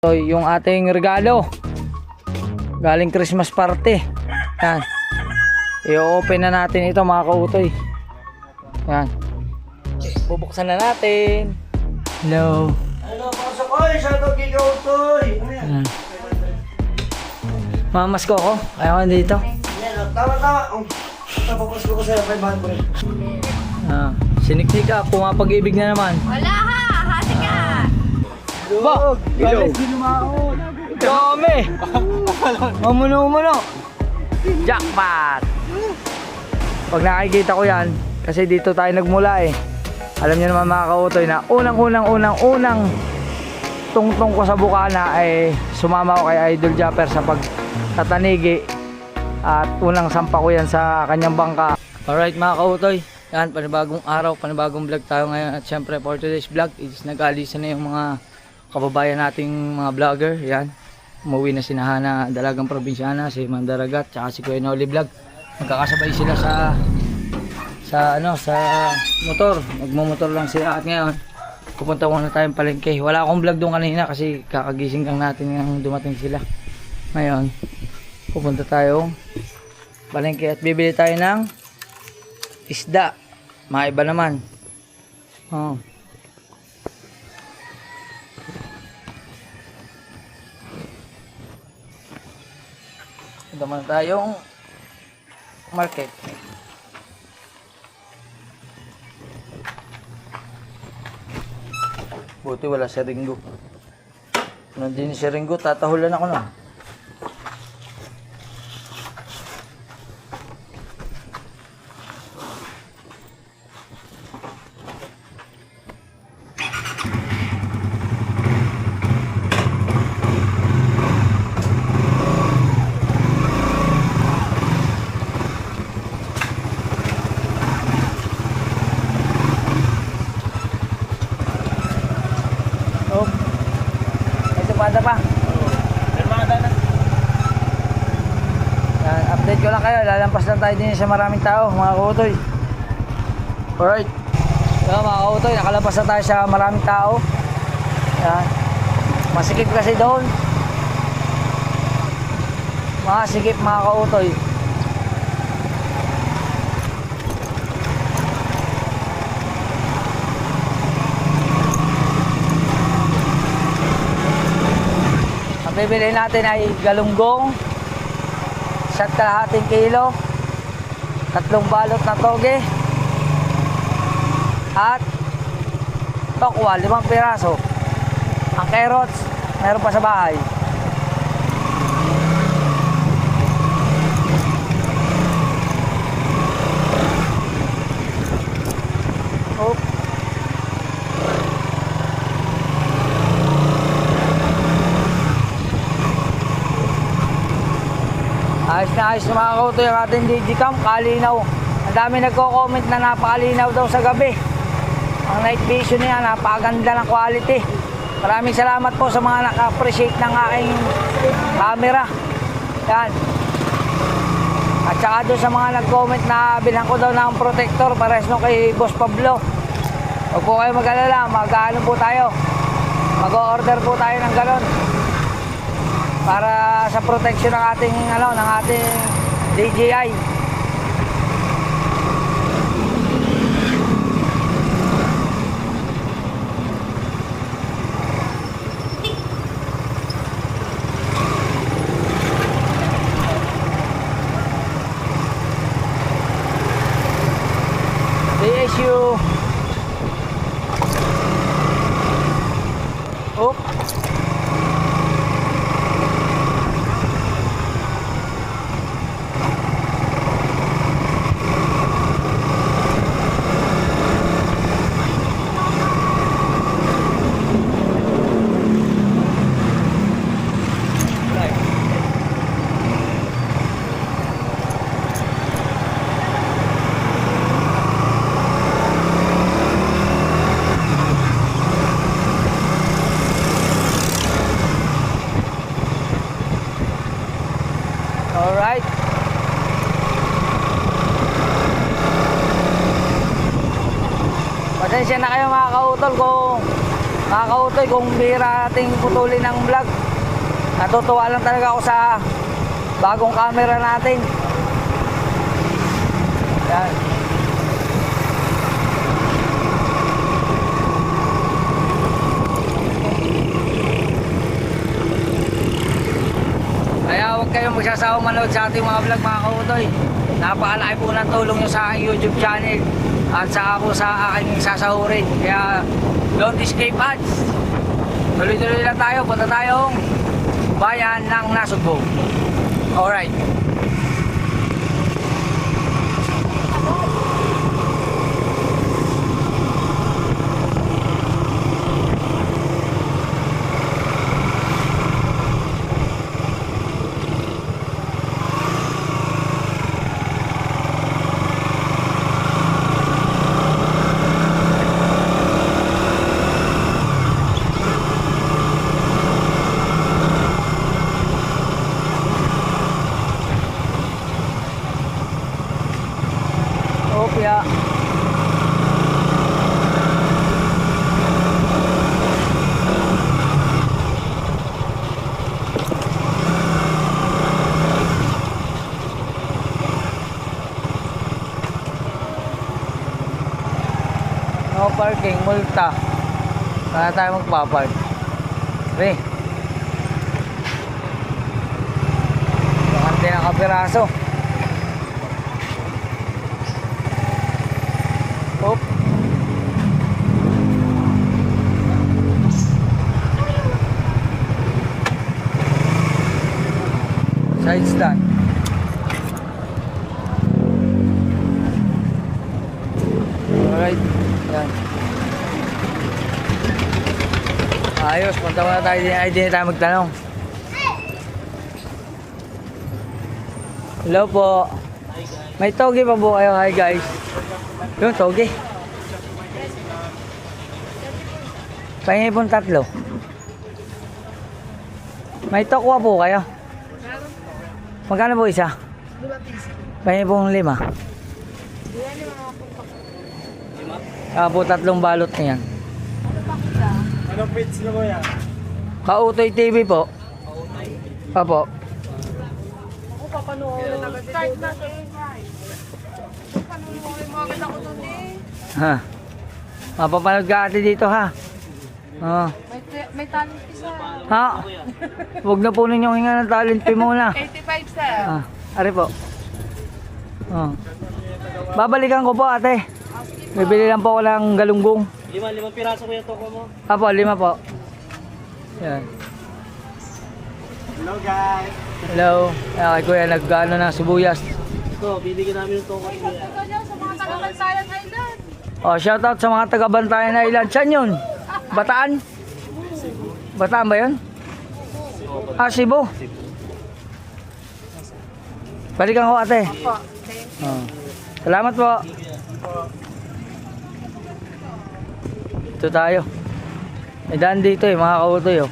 So, yung ating regalo galing Christmas party. Yan. I-open na natin ito mga kautoy. Yan. Bubuksan na natin. Hello. Hello, pasok ko. Shoutout kay kautoy. Yan. Mamas ko ako. Ayaw ko dito. Yan, tama. Tapos ko sa'yo, 500. Siniknik ka. Pumapag-ibig na naman. Wala ka! Hati ka! Ba? Galis din lumaon. Dami! Mamuno. Jackpot! Pag nakikita ko yan, kasi dito tayo nagmula eh. Alam niyo naman mga kautoy na unang tungtong ko sa Bukana ay sumama ko kay Idol Japper sa pagtatanigi. At unang sampa ko yan sa kanyang bangka. Alright mga kautoy, yan, panibagong araw, panibagong vlog tayo ngayon. At syempre for today's vlog is nag-alisa na yung mga kababayan nating mga vlogger. Yan, umuwi na si Nahana, Dalagang Probinsyana, si Mandaragat, tsaka si Kuya Noli Vlog. Magkakasabay sila sa motor. Magmumotor lang sila at ngayon pupunta muna tayong palengke. Wala akong vlog doon kanina kasi kakagising lang natin nang dumating sila. Ngayon pupunta tayong palengke at bibili tayo ng isda. Maiba naman. Punta muna tayong market. Buti wala si Ringo. Nandun si Ringo, tatahulan ako na. Pada pa. Yan, update ko lang kayo. Lalampas lang tayo din sa maraming tao, mga kautoy. Alright. Yan, mga kautoy, nakalampas na tayo sa maraming tao. Yan. Masikip kasi doon. Masikip mga kautoy. Bibili natin ay galunggong, 1.5 kilo, 3 balot na toge, at tokwa, 5 piraso. Ang carrots, meron pa sa bahay. Ayos na mga kautoy yung ating digicam, kalinaw. Ang dami nagko-comment na napakalinaw daw sa gabi. Ang night vision niya, napakaganda ng quality. Maraming salamat po sa mga naka-appreciate ng aking camera. Yan. At saka doon sa mga nag-comment na bilang ko daw ng protector, pares nung kay Boss Pablo. Huwag po kayo mag-alala, mag-ano po tayo. Mag-order po tayo ng galon. Para sa protection ng ating DJI. DSU. Oh. Alright. Pasensya na kayo mga kautol kung Mga kautoy, kung bihira nating putulin ng vlog. Natutuwa lang talaga ako sa bagong camera natin. Yan. Kaya huwag kayong magsasawang manood sa ating mga vlog mga kautoy. Napakalaki po ng tulong nyo sa aking YouTube channel at saka po sa aking sasahurin. Kaya don't escape ads. Tuloy-tuloy lang tayo. Punta tayong bayan ng Nasugbo. Alright. Opya. No parking, multa. Para tayo magpapark. Pre. Bakante ng kapiraso. Hop. Side stand. Alright. Yan. Ayos. Punta muna tayo din. Ay, din tayo magtanong. Hello po. May togi pa po kayo. Hi guys. Yung togi. Pahingi pong 3. May tokwa po kayo. Magkano po isa? 5 piso. Pahingi pong 5. Saka po 3 balot na yan. Anong page na mo yan? Kautoy TV po. Apo. Ako papanoorin agad. Start na siya. Papanoorin mo agad ako doon eh. Ha. Mapapanood ka ate dito ha. Oh. May talent isa. Ha? Huwag na po ninyong hinga ng talent fee muna. 85 sir. Ah, ari po. Oh. Babalikan ko po ate. Bibili lang po ako ng galunggong. 5 piraso ko yung toko mo. Apo, 5 po. Yan. Hello guys. Hello. Kay kuya nag-ano ng sibuyas. Ito, bibigyan namin yung toko niya. Ito dyan sa mga taga-Bantayan Island. Oh, shout out sa mga taga-Bantayan Island. Saan yun? Bataan? Bataan ba yun? Ah, Cebu. Balikan ko ate. Opo. Thank you. Oh. Salamat po. Ito tayo. May daan dito eh, mga kautoy oh.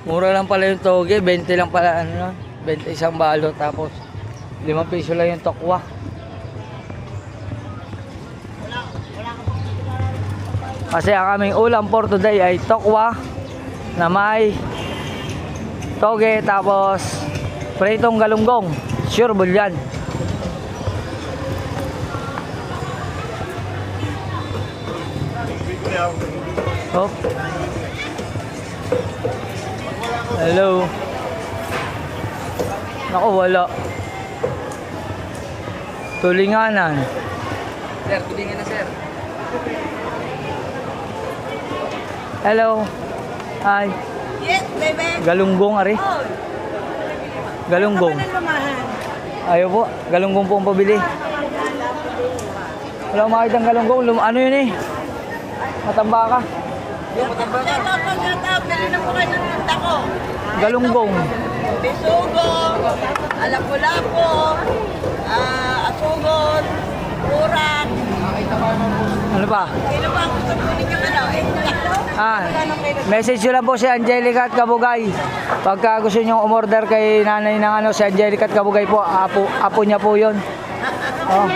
Mura lang pala yung toge, 20 lang pala ano nun. 20 isang balot tapos 5 piso lang yung tokwa. Kasi ang aming ulam for today ay tokwa na may toge tapos pritong galunggong. Sure bulyan. Hop. Hello. Naku, wala. Tulinganan. Sir, tulingan na sir. Hello. Hi. Yes, baby. Galunggong, ari. Oh, Galunggong. lumahan. Ayaw po. Galunggong po ang pabili. Wala akong makita ng galunggong. Ano yun eh? Matamba ka. Bili na po kayo ng tako. Galunggong. Bisugo, alapu-lapo, asugon, urak, Ano pa? Sino ba ang gusto po ninyo Message nyo lang po si Angelica at Kabugay. Pagka gusto nyo umorder kay nanay ng si Angelica at Kabugay po, apo niya po yun. Oh.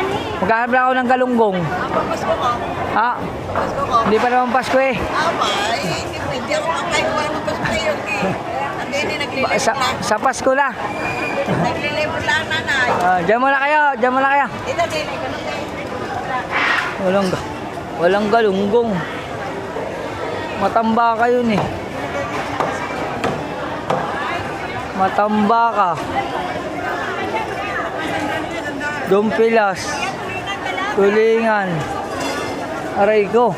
Magkahanap lang ako ng galunggong. Pasko ko. Ha? Pasko ko. Hindi pa naman Pasko eh. Hindi ako makain ko lang pasko kayo. Hindi naglilibot lang. Sa Pasko na. Naglilibot lang nanay. Diyan muna kayo, diyan muna kayo. Ito din, ganun din. Walang galunggong. Matamba ka yun eh. Matamba ka. Dumpilas. Tulingan. Aray ko.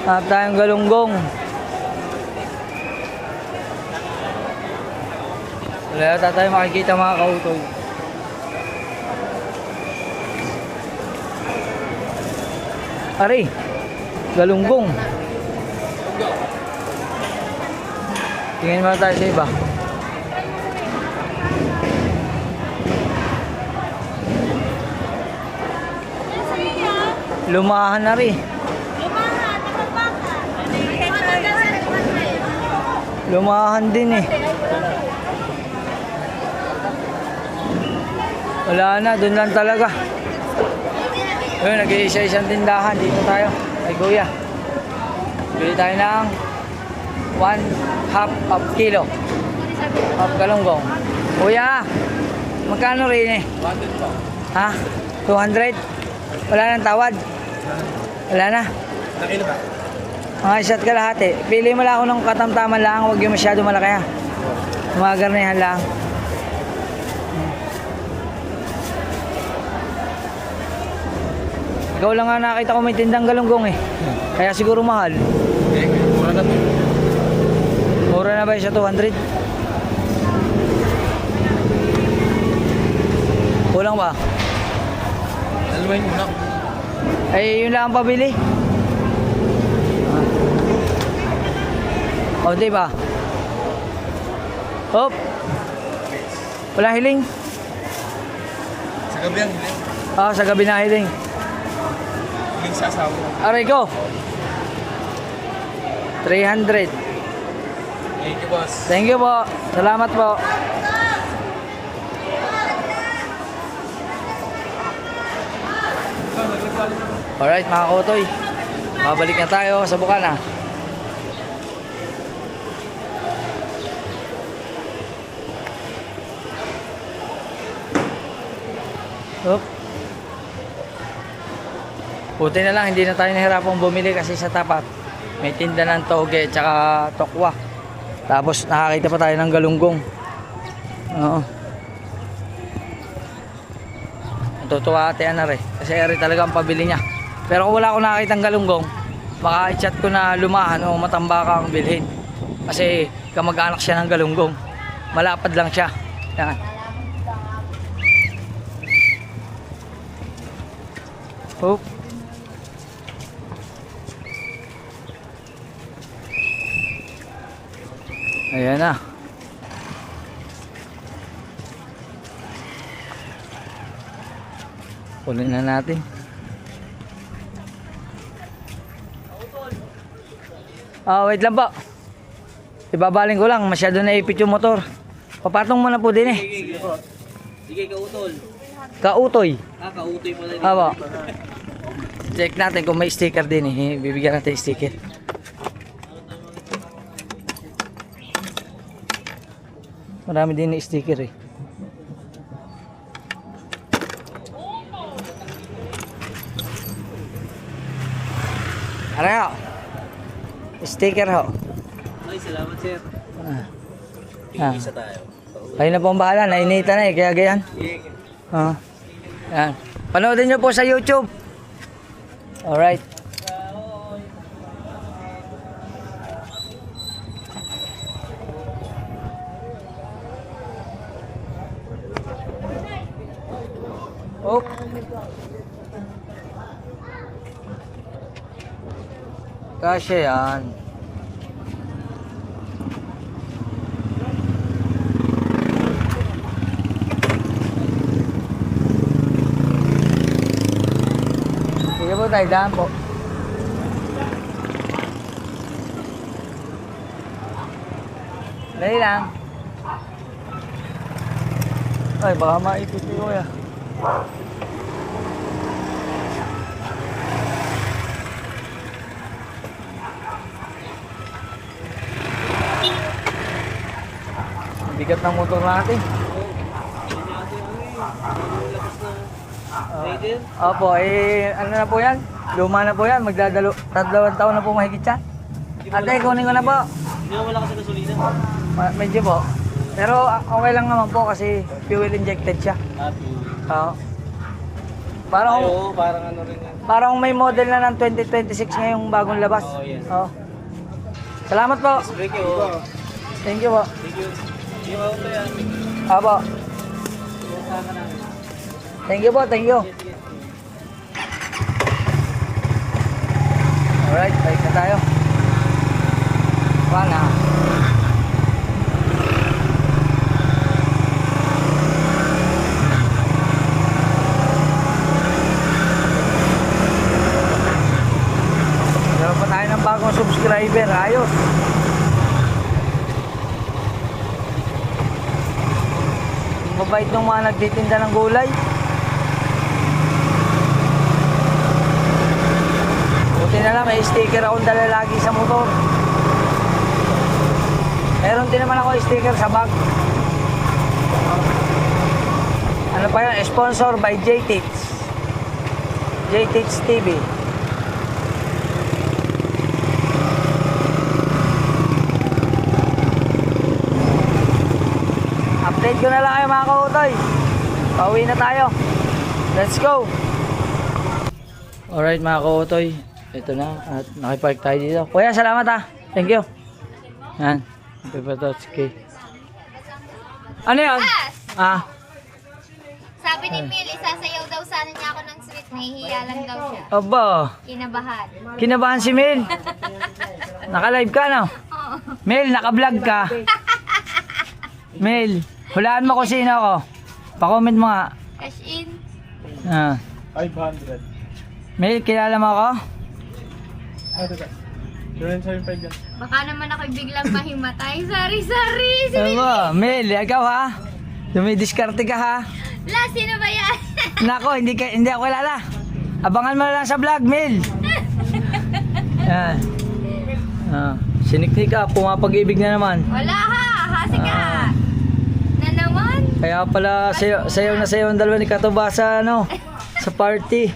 Hanap tayong galunggong. Wala yata tayo makikita mga kautoy. Aray, galunggong. Tingin muna tayo sa iba. Lumahan na rin. Lumahan din eh. Wala na, dun lang talaga. Ayun, nag-iisa-isang tindahan. Dito tayo. Ay, kuya. Bili tayo ng 1/2 kilo. Half galunggong. Kuya, magkano rin eh? 100 po. Ha? 200? Wala nang tawad? Wala na? Nakilo ba? Mga isa't kalahati. Pili mo lang ako ng katamtaman lang. Huwag yung masyado malaki ha. Mga garnihan lang. Ikaw lang nga nakita ko may tindang galunggong eh. Kaya siguro mahal. Mura na to. Mura na ba yung sa 200? Kulang ba? Dalawain muna. Ay, yun lang ang pabili. O, diba? Hop. Wala hiling? Sa gabi ang hiling. Sa gabi na hiling. Hiling sa asawa. Aray ko. 300. Thank you, boss. Thank you po. Salamat po. Alright mga kotoy. Babalik na tayo sa Bukana. Oop. Buti na lang, hindi na tayo nahirapang bumili kasi sa tapat may tinda ng toge tsaka tokwa. Tapos nakakita pa tayo ng galunggong. Oo. Natutuwa ate Ana rin. Kasi rin talaga ang pabili niya. Pero kung wala akong nakakita ng galunggong, baka i-chat ko na lumahan o matamba ka ang bilhin. Kasi kamag-anak siya ng galunggong. Malapad lang siya. Yan. Oh. Ayan na. Kunin na natin. Wait lang po. Ibabaling ko lang, masyado na ipit yung motor. Papatong mo na po din eh. Sige, kautol. Kautoy. Kautoy pala din. Apo. Check natin kung may sticker din eh. Bibigyan natin sticker. Marami din na sticker eh. Aray ho. Sticker ho. Ay, salamat, sir. Ah. tayo. Kayo na po ang bahala. Nainita na eh. Kaya ganyan. Yan. Panoodin nyo po sa YouTube. Alright. Oh. Kasya yan. tayo, daan po. Dali lang. Ay, baka maipit ni Kuya. Bigat ng motor natin. Opo, ano na po yan? Luma na po yan. Magdadalawang taon na po mahigit yan. Ate, kunin ko na po. Hindi wala kasi gasolina. Medyo po. Pero okay lang naman po kasi fuel injected siya. Oo. Parang, Parang ano rin yan. parang may model na ng 2026 ngayong bagong labas. Oo, yes. Oo. Salamat po. Break you. Thank you po. Thank you. Yung auto yan. Apo. Thank you po, thank you. Alright, balik na tayo. Wala. Meron pa tayo ng bagong subscriber, ayos. Mabait ng mga nagtitinda ng gulay. Buti na lang, may sticker akong dala lagi sa motor. Meron din naman ako sticker sa bag. Ano pa yun? Sponsor by JTits. JTits TV. Update ko na lang kayo mga kautoy. Pauwi na tayo. Let's go. Alright mga kautoy. Ito na. At nakipark tayo dito. Kuya, salamat ha. Thank you. Yan. Pipatotski. Ano yan? Ah. Sabi ni Mil, isasayaw daw sana niya ako ng sweet. Nahihiya lang daw siya. Aba. Kinabahan. Kinabahan si Mel. Naka-live ka no? Oo. Mel, naka-vlog ka. Mel, hulaan mo kung sino ako. Pa-comment mo nga. Cash in. Ah. 500. Mel, kilala mo ako? Ano ito? 275 yan. Baka naman ako'y biglang mahimatay. Sorry. Aba, Mel, ikaw ha? Dumidiskarte ka ha? La, sino ba yan? Nako, hindi ako kilala. Abangan mo na lang sa vlog, Mel. Yan. Ah, siniknik ka, pumapag-ibig na naman. Wala ha. Hasi ka. Na naman. Kaya pala sayaw na sayaw ang dalawa ni Katuba sa ano, sa party.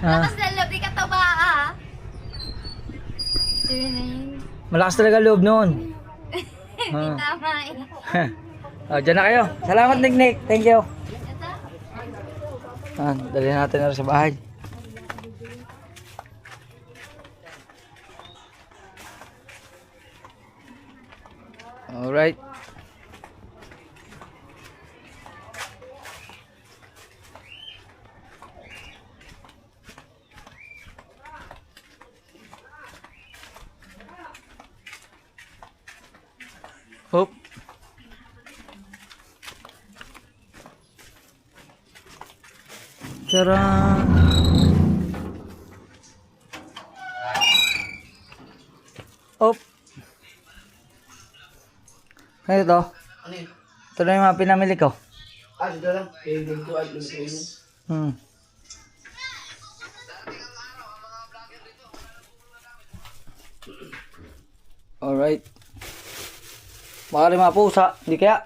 Ah, Lakas na loob. Di ka taba ha. Sino na yun? malakas talaga loob noon. Di tama eh. Oh, dyan na kayo. Salamat, Nick. Thank you. Ito? Ah, dali natin na sa bahay. Alright. Hop. Charan. Hop. Kaya ito. Ano yun? Ito na yung mga pinamili ko. Dito lang. Pwede ko at lumitin. Hmm. Alright. Baka rin mga pusa. Hindi kaya.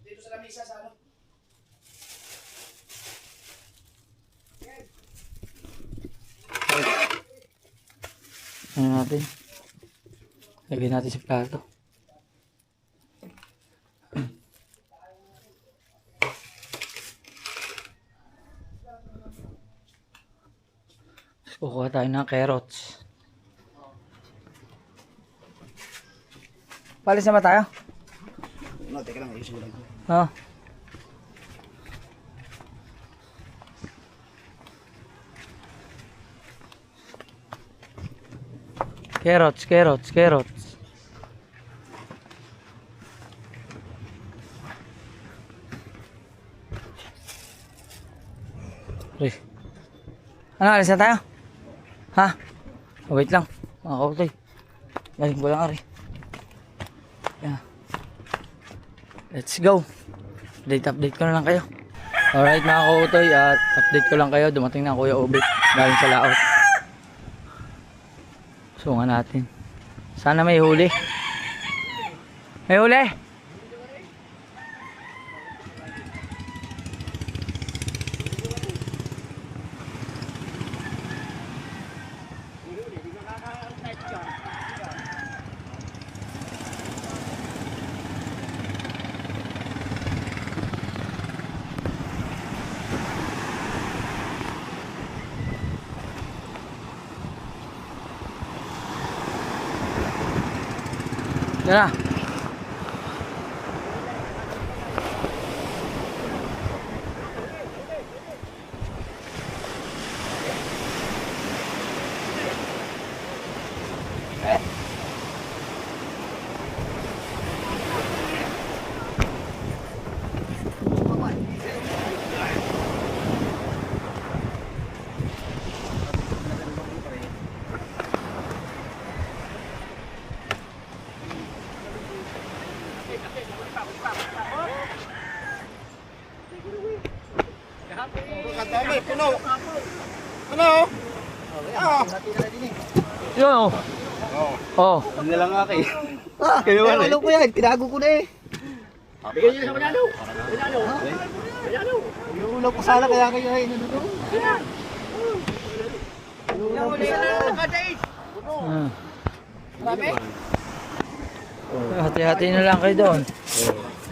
Dito sa lamisa sa ano? Ano natin? Lagyan natin sa plato. Kukuha tayo ng carrots. Palis na ba tayo? No, teka lang. Ayusin ko lang. Oo. Carrots. Uy. Ano, alis na tayo? Ha? Oh, wait lang. Mga kautoy. Galing ko lang, Ari. Yeah. Let's go. Update ko na lang kayo. Alright mga kautoy, at update ko lang kayo. Dumating na Kuya Obit. Galing sa laot. Sungan natin. Sana may huli. May huli! Yan na. Kadami, puno. Puno. Yun oh. Oh. Ano na lang aki. Kaya wala. Ano ko yan? Tinago ko na eh. Bigyan niyo sa manalo. Manalo. Manalo. Yung ulo ko sana kaya kayo ay nanuno. Hati-hati na lang kayo doon.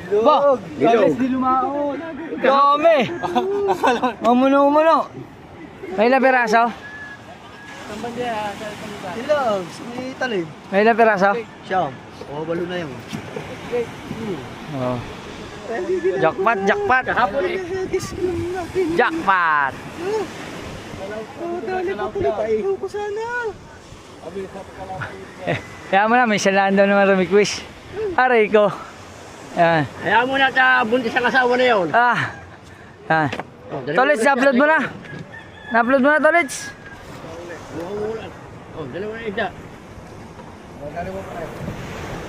Ba? Galis di lumao. Dami! Umuno. May ilang piraso? Silog, may talim. May ilang piraso? Siyam. O, balo na yun. Oh. Jackpot. Kahapon eh. Jackpot! Dali ko pala, paihaw ko sana. Kaya mo na, may salaan daw naman rumiquiz. Aray ko. Yan. Hayaan mo na ta buntis ang asawa na yun. Yan. Tolits, na-upload mo na. Na-upload mo na, Tolits. Oh, dalawa na isda.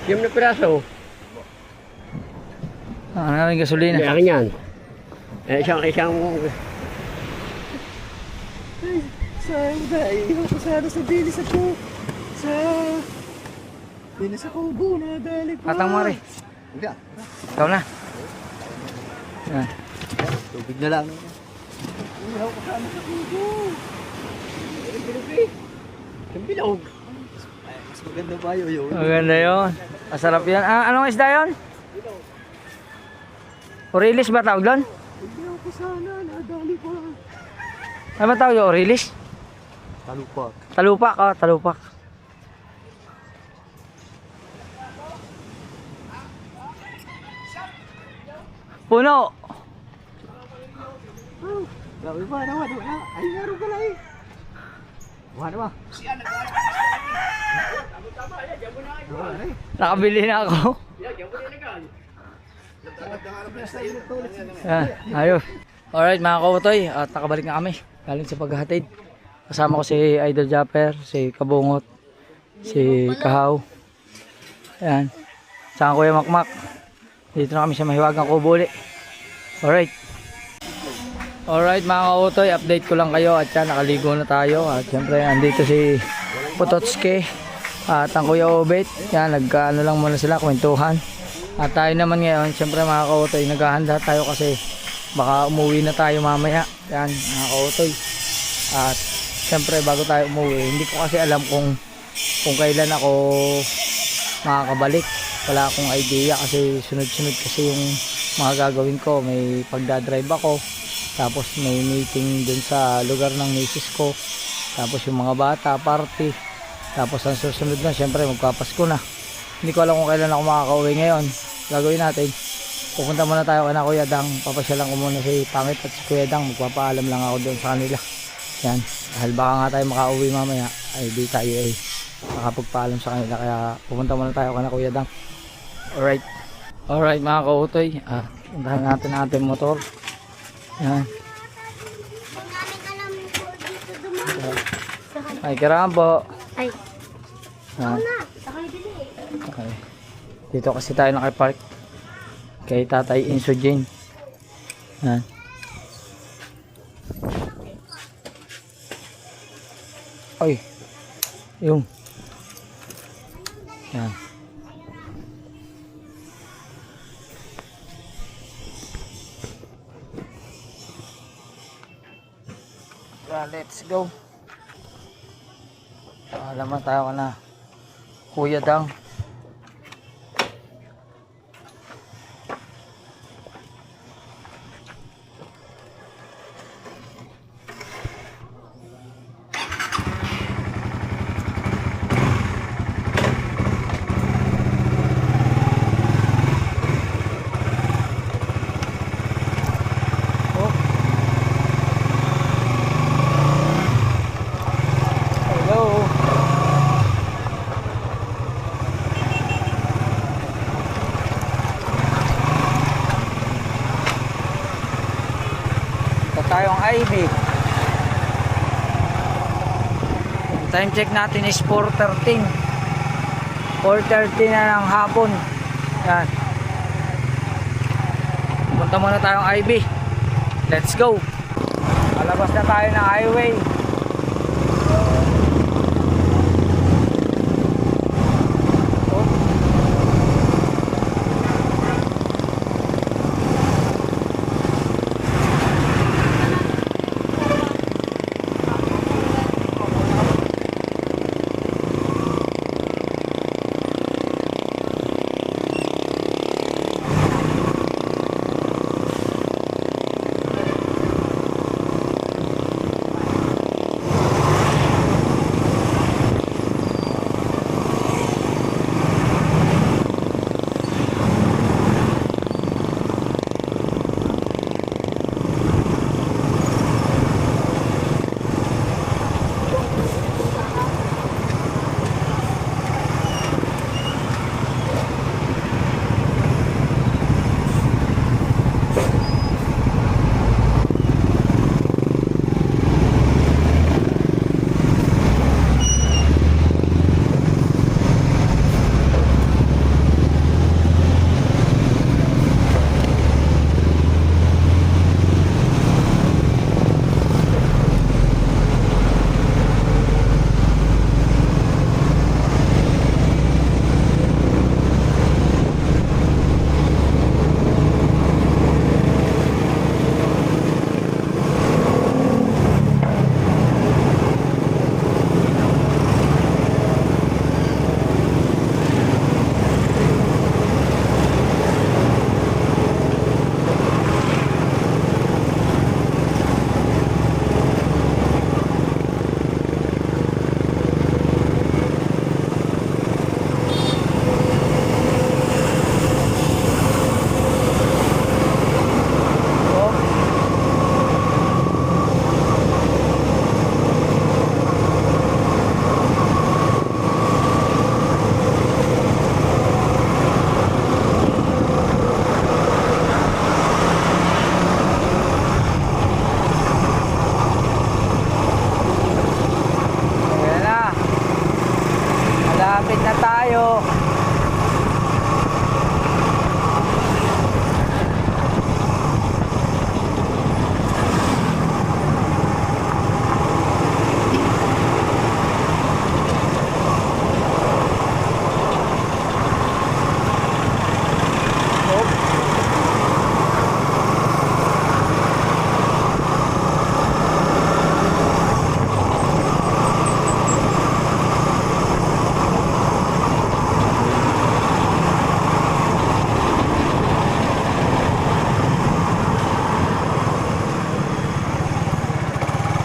Siyam na piraso. Ano na yung gasolina? Hindi, akin yan. Isang Sayang na, ihaw ko sana sa bilis ako. Sa bilis ako, na dali ko. Atang mo rin. Hindi ah. Ikaw na. Yan. Tubig na lang. Ihaw ko sana sa kubo. Yung bilog. Mas maganda ba yun? Maganda yun. Masarap yan. Anong isda yun? Orilis ba tawag doon? Ihaw ko sana, nadali ko lang. Ano ba tawag yung Orilis? Talupak. Talupak. Talupak. Puno. Grabe ba naman? Ay, meron pala eh. Wala ba? Nakabili na ako. Ayos. Alright mga kautoy, at nakabalik na kami. Galing sa paghahatid. Kasama ko si Idol Japper, si Kabungot, si Kahaw. Ayan. Saka Kuya Makmak. Dito na kami sa Mahiwagang Kubuli. Alright. Alright mga kautoy, update ko lang kayo at yan, nakaligo na tayo. At syempre, andito si Pototske at ang Kuya Obet. Yan, nagkaano lang muna sila, kwentuhan. At tayo naman ngayon, syempre mga kautoy, naghahanda tayo kasi baka umuwi na tayo mamaya. Yan mga kautoy. At syempre bago tayo umuwi, hindi ko kasi alam kung kailan ako makakabalik. Wala akong idea kasi sunod-sunod kasi yung mga gagawin ko. May pagdadrive ako, tapos may meeting dun sa lugar ng misis ko, tapos yung mga bata, party, tapos ang susunod na syempre magpapasko na. Hindi ko alam kung kailan ako makakauwi ngayon. Gagawin natin, pupunta muna tayo kana Kuya Dang. Papasyalan ko muna si Pangit at si Kuya Dang. Magpapaalam lang ako doon sa kanila. Yan, dahil baka nga tayo makauwi mamaya, ay di tayo ay makapagpaalam sa kanila. Kaya pupunta muna tayo kana Kuya Dang. Alright mga kautoy, puntahan natin ang ating motor. Yan. Ay, kailangan po. Ay, Ah, na. Sakay din eh. okay. Dito kasi tayo nakapark. Kay Tatay Inso Jane. Yan. Ay. Yung. Yan. Let's go. Alam mo tayo ka na. Kuya Dang. Oh. Hello. Ito tayong IB. Time check natin is 4:13. 4:13 na ng hapon. Yan. Punta muna tayong IB. Let's go. Palabas na tayo ng highway.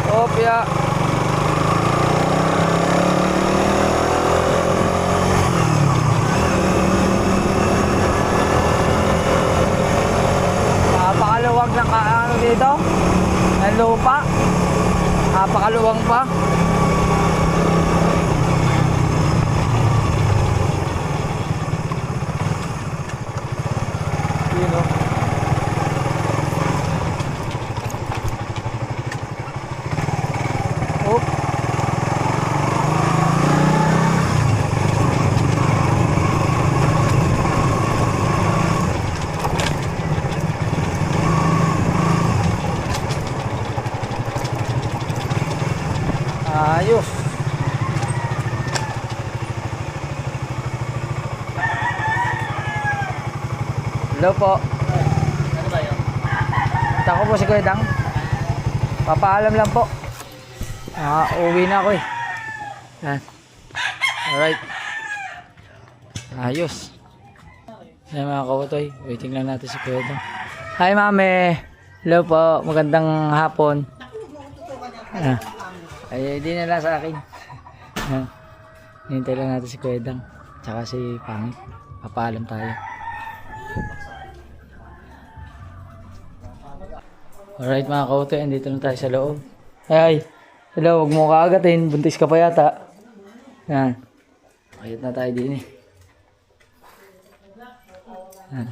Opya. Napakaluwag ng ano dito? Ng lupa. Napakaluwang pa. Yun o. Hello po. Ako po si Kuya Dang. Papaalam lang po. Uwi na ako eh. Yan. Alright. Ayos. Yan mga kautoy. Waiting lang natin si Kuya Dang. Hi mami. Hello po. Magandang hapon. Ay, di na lang sa akin. Hintay lang natin si Kuya Dang. Tsaka si Pangit. Papaalam tayo. Alright mga kautoy, andito na tayo sa loob. Ay, hello, huwag mo kaagatin. Buntis ka pa yata. Yan. Ayot na tayo din eh. Yan.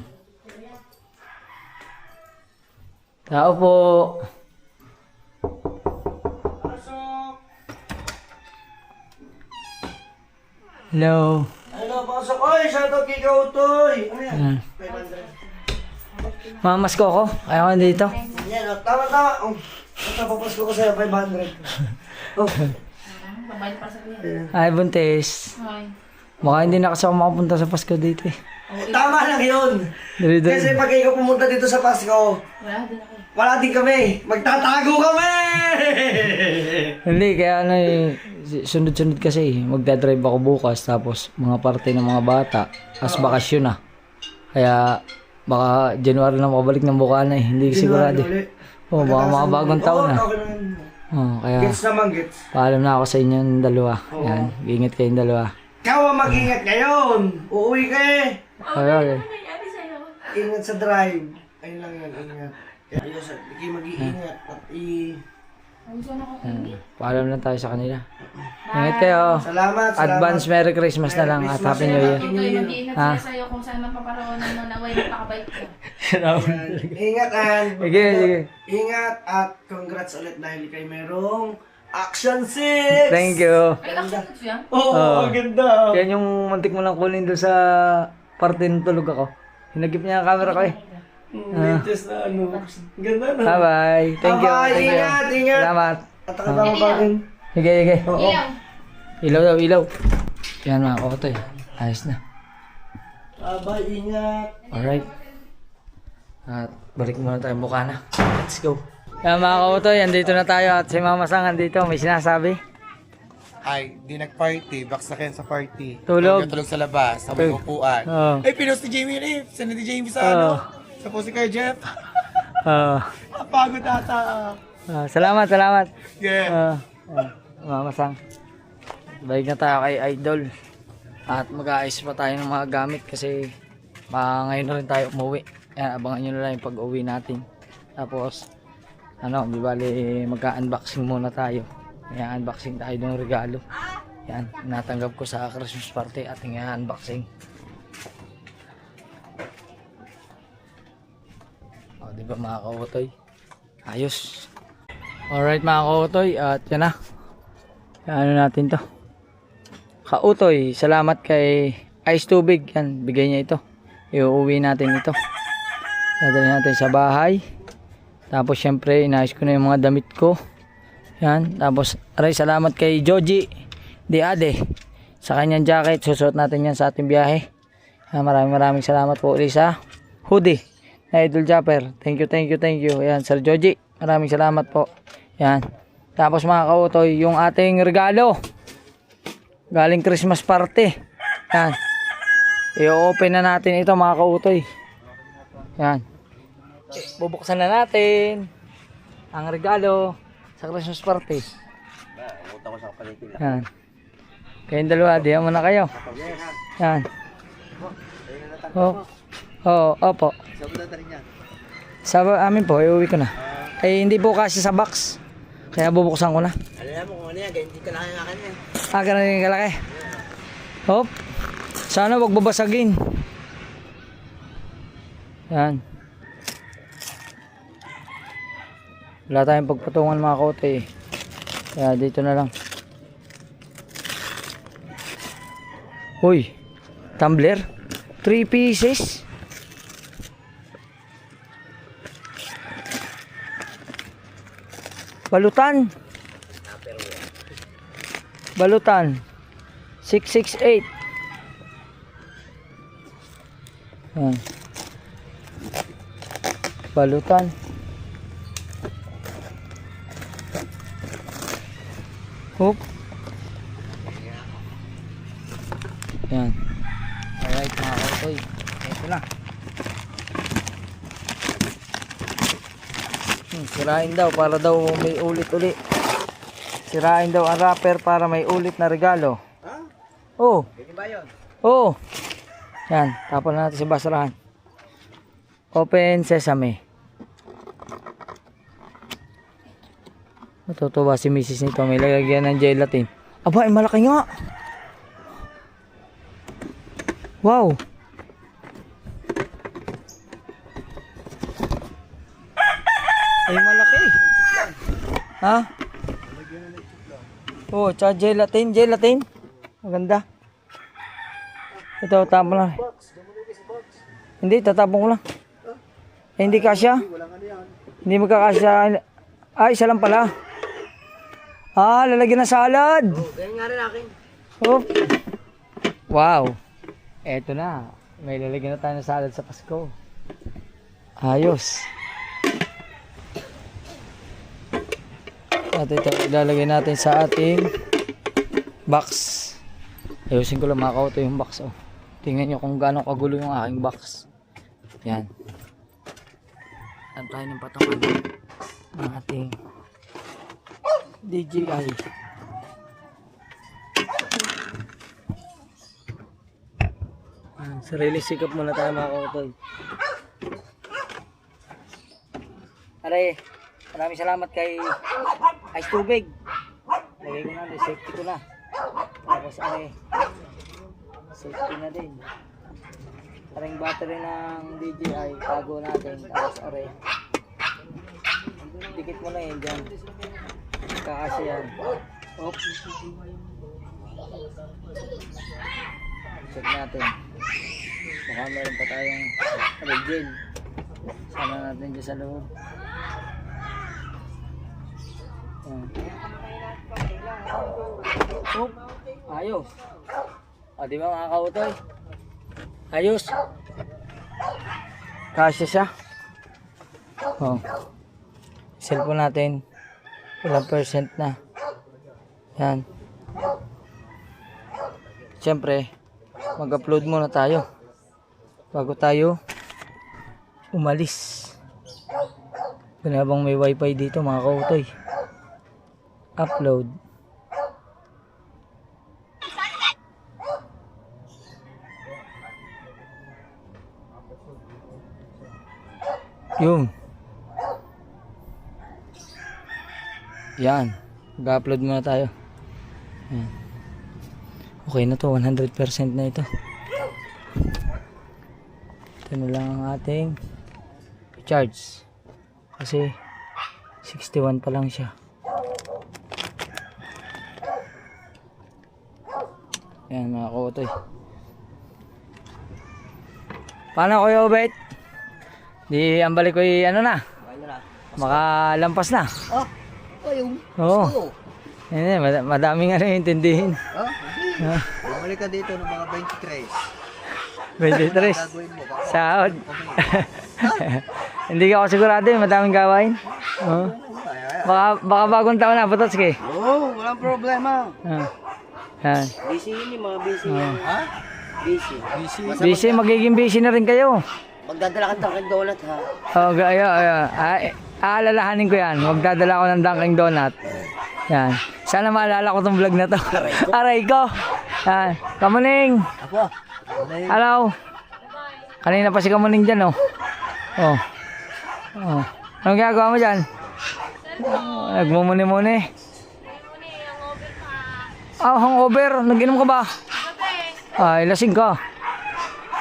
Tao po. Hello. Hello, pasok. Oy, shoutout kay Kautoy. Ano yan? Yan. 500. Mamas ko ako. Ayaw ko dito. Yan, oh. Tama. Oh. Napapasko ko sa'yo, 500. Oh. Ay, buntis. Baka hindi na kasi ako makapunta sa Pasko dito eh. Tama lang yun. Dali. Kasi pag ikaw pumunta dito sa Pasko, wala din kami. Magtatago kami! Hindi, kaya ano eh, sunod-sunod kasi eh. Magdadrive ako bukas tapos mga parte ng mga bata as bakasyon na. Kaya baka January na makabalik ng Bukana eh. Hindi sigurado eh. Oo, baka mga bagong taon na. Oo, kaya Gets naman, gets. paalam na ako sa inyo ng dalawa. Yan, ingat kayong dalawa. Ikaw ang mag-ingat ngayon. Uuwi ka eh. Okay. Ingat sa drive. Ayun lang yan, ingat. Ayos, hindi mag-iingat. At Paalam lang tayo sa kanila. Ingat kayo. Salamat. Advance Merry Christmas na lang at Happy New Year. Mag-iingat sila sa'yo kung saan mapaparoonan mo na way napakabait ka. Ingat, Ann. Sige. Ingat at congrats ulit dahil kay merong Action 6! Thank you. Ay, action siya? Oo, ang ganda. Yan yung muntik mo lang kunin doon sa parte ng tulog ako. Hinagip niya ang camera ko eh. Latest na ano. Ganda na. Bye-bye. Thank you. Bye-bye. Thank you. Ingat, ingat. Salamat. At nakatama pa rin. Sige. Oo. Ilaw. Ilaw daw, ilaw. Yan mga kotoy. Ayos na. Bye, ingat. Alright. At balik muna tayo Bukana. Let's go. Yan mga kotoy, andito na tayo at si Mama Sang andito. May sinasabi. Ay, di nag-party. Box na kayo sa party. Tulog. Tulog sa labas. Sa may upuan. Oo. Ay, pinost ni Jamie Riff. Saan ni Jamie sa ano? Sa po si Kuya Jeff. Napagod ata. Salamat. Yeah. Mama Sang. Balik na tayo kay Idol. At mag-aayos pa tayo ng mga gamit kasi ngayon na rin tayo umuwi. Yan, abangan nyo na lang yung pag-uwi natin. Tapos, di bali magka-unboxing muna tayo. Kaya unboxing tayo ng regalo. Yan, natanggap ko sa Christmas party ating unboxing. Di ba mga kautoy? Ayos. Alright mga kautoy, at yan na. Ano natin to? Kautoy, salamat kay Ice Tubig. Yan, bigay niya ito. Iuuwi natin ito. Dadalhin natin sa bahay. Tapos syempre, inayos ko na yung mga damit ko. Yan, tapos salamat kay Joji Diade sa kanyang jacket. Susuot natin yan sa ating biyahe. Yan, maraming salamat po ulit sa hoodie na Idol Japper. Thank you. Yan, Sir Joji, maraming salamat po. Yan. Tapos mga kautoy, yung ating regalo galing Christmas party. Yan. I-open na natin ito mga kautoy. Yan. Bubuksan na natin ang regalo sa Christmas party. Yan. Kayong dalawa, diyan muna kayo. Yan. Opo. Sa amin po, iuwi ko na. Eh, hindi po kasi sa box. Kaya bubuksan ko na. Alam mo kung ano yan, hindi ka lang akin eh. Ganun yung kalaki. Hop. Sana wag babasagin. Yan. Wala tayong pagpatungan mga kote eh. Kaya dito na lang. Uy. Tumbler. 3 pieces. Balutan 668. Balutan. Hop. Yan. Alright mga kautoy. Ito na. Sirain daw para daw may ulit-uli. Sirain daw ang wrapper para may ulit na regalo. Oh. Oh. Yan. Tapon na natin sa basurahan. Open sesame. Matutuwa si Mrs. nito. May lagyan ng gelatin. Aba, ay malaki nga. Wow. Ay malaki. Ha? Oh, tsaka gelatin. Gelatin. Maganda. Ito, tapon lang. Hindi, tatapon ko lang. Eh, hindi kasya. Hindi magkakasya. Ay, isa lang pala. Ah, lalagyan na salad. Oh, ganyan nga rin akin. Oh. Wow. Eto na. May lalagyan na tayo ng salad sa Pasko. Ayos. At ito, ilalagay natin sa ating box. Ayusin ko lang mga kauto yung box. Oh. Tingnan nyo kung gaano kagulo yung aking box. Yan. Alam tayo ng patungan ng ating DJI. Sarili sikap muna tayo mga kautoy. Aray, maraming salamat kay Ice Tubig. Lagay ko na, safety ko na. Tapos aray, safety na din. Aring battery ng DJI, tago natin. Tapos aray, dikit mo na yun dyan. Kakasya yan. Oop. Check natin. Baka meron pa tayong gel. Sana natin dyan sa loob. Oop. Ayos. O diba mga kautoy? Ayos. Kasya siya. O. Cellphone natin. Ilang percent na. Yan. Siyempre, mag-upload muna tayo bago tayo umalis. Habang may wifi dito mga kautoy. Upload. Yun. Yan. Mag-upload muna tayo. Yan. Okay na to. 100% na ito. Ito na lang ang ating charge. Kasi 61 pa lang siya. Yan mga kautoy. Paano Kuya Obet? Di ang balik ko ano na? Makalampas na. Ah, ayun. Oo. Yan, madaming ano intindihin. Ah, hindi. Bumalik ka dito ng mga 23. 23. Gagawin mo. Baka Sahod. Hindi ka ako sigurado eh, madaming gawain. Oo. Baka bagong taon na, Pototski. Oo, walang problema. Yan. Busy yun yung mga busy. Ha? Busy. Busy, magiging busy na rin kayo. Magdadala ka ng donut ha. Oo, aalalahanin ko yan. Magdadala ako ng Dunkin' Donut. Yan. Sana maalala ko tong vlog na to. Aray ko. Yan. Kamuning. Apo. Hello. Kanina pa si Kamuning dyan, oh. Oh. Oh. Anong ginagawa mo dyan? Nagmumuni-muni. Ah, hangover. Nag-inom ka ba? Ay, lasing ka.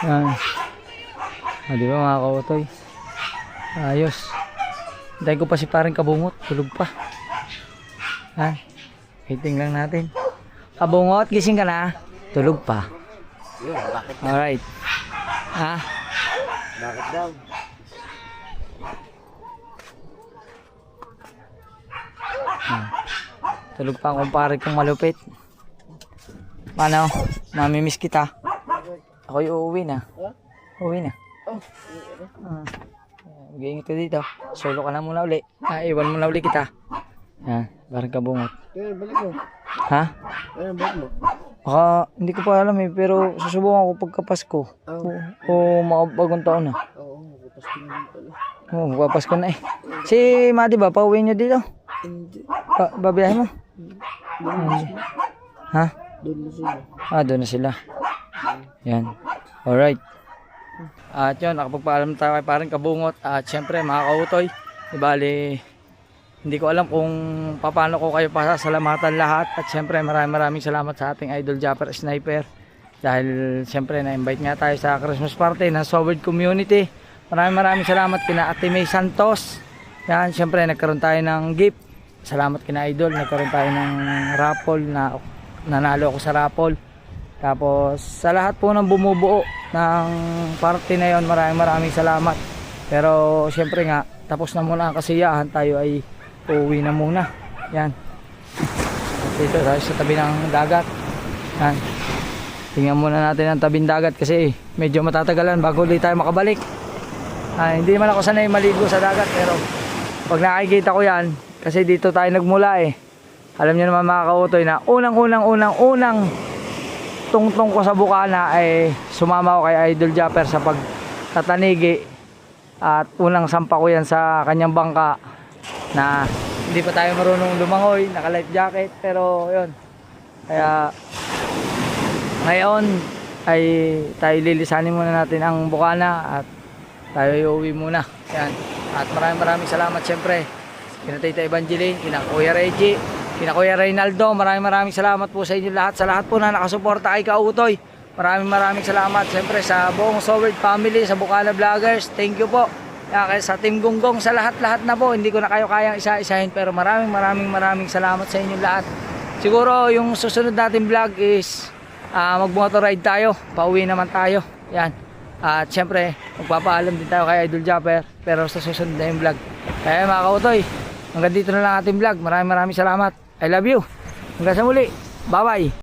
Yan. Ah, di ba mga kautoy? Ayos. Hintayin ko pa si parang kabungot. Tulog pa. Ha? Waiting lang natin. Kabungot, gising ka na? Tulog pa. Yun, bakit? Alright. Ha? Bakit daw? Tulog pa ang kumpare kong malupit. Paano? Mamimiss kita. Ako'y uuwi na. Uuwi na. Mag-iingat ka dito. Solo ka na muna uli. Iwan mo na uli kita. Yan, parang kabungot. Kaya balik mo. Ha? Kaya balik mo. Baka, hindi ko pa alam eh, pero susubukan ko pagka Pasko. O makapagong taon na. Oo, magpapasko na din pala. Oo, magpapasko na eh. Si Madi ba, pauwi niyo dito? Hindi. Babiyahin mo? Doon na sila. Ha? Doon na sila. Doon na sila. Yan. Alright. At yun, nakapagpaalam tayo kay parang kabungot. At syempre, mga kautoy, ibali, hindi ko alam kung paano ko kayo pasasalamatan lahat. At syempre, maraming salamat sa ating idol Japper Sniper. Dahil syempre, na-invite nga tayo sa Christmas party ng Soward Community. Maraming salamat kina Ate May Santos. Yan, syempre, nagkaroon tayo ng gift. Salamat kina idol, nagkaroon tayo ng raffle na nanalo ako sa raffle. Tapos sa lahat po ng bumubuo ng party na yon, maraming salamat. Pero syempre nga, tapos na muna ang kasiyahan, tayo ay uuwi na muna. Yan. Dito tayo sa tabi ng dagat. Yan. Tingnan muna natin ang tabing dagat kasi medyo matatagalan bago ulit tayo makabalik. Hindi naman ako sanay maligo sa dagat, pero pag nakikita ko yan, kasi dito tayo nagmula eh. Alam niyo naman mga kautoy na unang tungtong ko sa bukana ay sumama ko kay Idol Japper sa pagtatanigi. At unang sampa ko yan sa kanyang bangka na hindi pa tayo marunong lumangoy, naka life jacket, pero yun. Kaya ngayon ay tayo lilisanin muna natin ang bukana at tayo uuwi muna. Yan. At maraming salamat syempre kina Tita Evangeline, kina Kuya Reggie, kina Kuya Reynaldo. Maraming salamat po sa inyo lahat, sa lahat po na nakasuporta kay Kautoy. Maraming salamat syempre sa buong Soward family, sa Bukana Vloggers. Thank you po. Kaya sa Team Gonggong, sa lahat na po. Hindi ko na kayo kayang isa-isahin, pero maraming salamat sa inyo lahat. Siguro yung susunod natin vlog is mag-motor ride tayo. Pauwi naman tayo. Yan. At syempre, magpapaalam din tayo kay Idol Japper, pero sa susunod na yung vlog. Kaya mga Kautoy, hanggang dito na lang ating vlog. Maraming salamat. I love you. Hanggang sa muli. Bye-bye.